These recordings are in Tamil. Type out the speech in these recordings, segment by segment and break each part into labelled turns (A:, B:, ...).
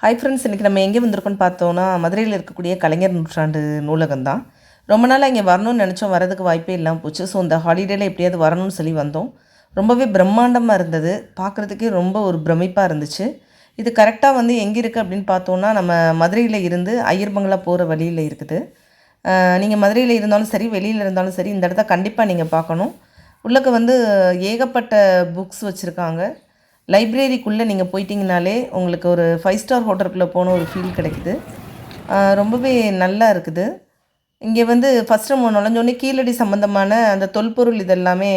A: ஹாய் ஃப்ரெண்ட்ஸ், இன்றைக்கி நம்ம எங்கே வந்திருக்கோன்னு பார்த்தோன்னா மதுரையில் இருக்கக்கூடிய கலைஞர் நூற்றாண்டு நூலகம் தான். ரொம்ப நாளாக இங்கே வரணும்னு நினச்சோம், வரதுக்கு வாய்ப்பே இல்லாமல் போச்சு. ஸோ இந்த ஹாலிடேயில் எப்படியாவது வரணும்னு சொல்லி வந்தோம். ரொம்பவே பிரம்மாண்டமாக இருந்தது, பார்க்குறதுக்கே ரொம்ப ஒரு பிரமிப்பாக இருந்துச்சு. இது கரெக்டாக வந்து எங்கே இருக்குது அப்படின்னு பார்த்தோன்னா, நம்ம மதுரையில் இருந்து ஐயர் பங்களா போகிற வழியில் இருக்குது. நீங்கள் மதுரையில் இருந்தாலும் சரி, வெளியில் இருந்தாலும் சரி, இந்த இடத்த கண்டிப்பாக நீங்கள் பார்க்கணும். உள்ளக்க வந்து ஏகப்பட்ட புக்ஸ் வச்சுருக்காங்க. லைப்ரரிக்குள்ளே நீங்கள் போயிட்டிங்கனாலே உங்களுக்கு ஒரு 5 ஸ்டார் ஹோட்டலுக்குள்ளே போன ஒரு ஃபீல் கிடைக்குது. ரொம்பவே நல்லா இருக்குது. இங்கே வந்து ஃபஸ்ட்டு நம்ம நுழைஞ்சோடனே கீழடி சம்மந்தமான அந்த தொல்பொருள் இதெல்லாமே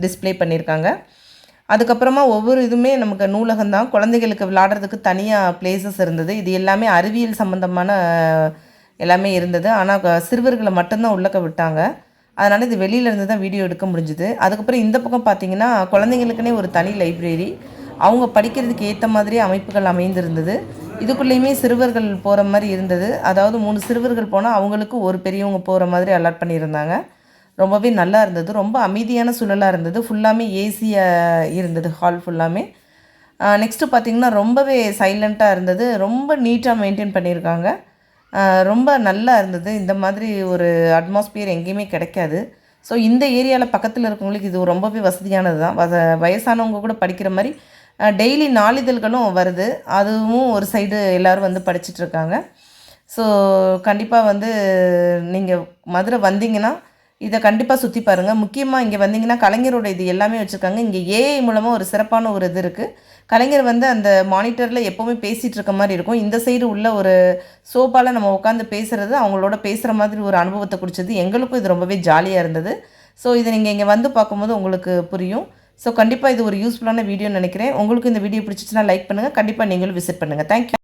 A: டிஸ்ப்ளே பண்ணியிருக்காங்க. அதுக்கப்புறமா ஒவ்வொரு இதுவுமே நமக்கு நூலகம் தான். குழந்தைகளுக்கு விளாடுறதுக்கு தனியாக பிளேசஸ் இருந்தது. இது எல்லாமே அறிவியல் சம்மந்தமான எல்லாமே இருந்தது. ஆனால் சிறுவர்களை மட்டும்தான் உள்ளக்க விட்டாங்க. அதனால் இது வெளியிலேருந்து தான் வீடியோ எடுக்க முடிஞ்சுது. அதுக்கப்புறம் இந்த பக்கம் பார்த்திங்கன்னா குழந்தைங்களுக்குனே ஒரு தனி லைப்ரரி, அவங்க படிக்கிறதுக்கு ஏற்ற மாதிரி அமைப்புகள் அமைந்திருந்தது. இதுக்குள்ளேயுமே சிறுவர்கள் போகிற மாதிரி இருந்தது. அதாவது 3 சிறுவர்கள் போனால் அவங்களுக்கு ஒரு பெரியவங்க போகிற மாதிரி அலாட் பண்ணியிருந்தாங்க. ரொம்பவே நல்லா இருந்தது. ரொம்ப அமைதியான சூழலாக இருந்தது. ஃபுல்லாமே ஏசியாக இருந்தது ஹால் ஃபுல்லாமே. நெக்ஸ்ட்டு பார்த்திங்கன்னா ரொம்பவே சைலண்ட்டாக இருந்தது. ரொம்ப நீட்டாக மெயின்டைன் பண்ணியிருக்காங்க. ரொம்ப நல்லா இருந்தது. இந்த மாதிரி ஒரு அட்மாஸ்பியர் எங்கேயுமே கிடைக்காது. ஸோ இந்த ஏரியாவில் பக்கத்தில் இருக்கவங்களுக்கு இது ரொம்பவே வசதியானது தான். வயசானவங்க கூட படிக்கிற மாதிரி டெய்லி நாளிதழ்களும் வருது. அதுவும் ஒரு சைடு எல்லோரும் வந்து படிச்சிட்ருக்காங்க. ஸோ கண்டிப்பாக வந்து நீங்கள் மதுரை வந்தீங்கன்னா இதை கண்டிப்பாக சுற்றி பாருங்கள். முக்கியமாக இங்கே வந்தீங்கன்னா கலைஞரோட இது எல்லாமே வச்சுருக்காங்க. இங்கே ஏஐ மூலமாக ஒரு சிறப்பான ஒரு இது இருக்குது. கலைஞர் வந்து அந்த மானிட்டரில் எப்போவுமே பேசிகிட்டு இருக்க மாதிரி இருக்கும். இந்த சைடு உள்ள ஒரு சோஃபாவில் நம்ம உட்காந்து பேசுகிறது, அவங்களோட பேசுகிற மாதிரி ஒரு அனுபவத்தை குடிச்சது. எங்களுக்கும் இது ரொம்பவே ஜாலியாக இருந்தது. ஸோ இதை நீங்கள் இங்கே வந்து பார்க்கும்போது உங்களுக்கு புரியும். ஸோ கண்டிப்பாக இது ஒரு யூஸ்ஃபுல்லான வீடியோன்னு நினைக்கிறேன். உங்களுக்கு இந்த வீடியோ பிடிச்சிச்சுன்னா லைக் பண்ணுங்கள். கண்டிப்பாக நீங்களும் விசிட் பண்ணுங்கள். தேங்க்யூ.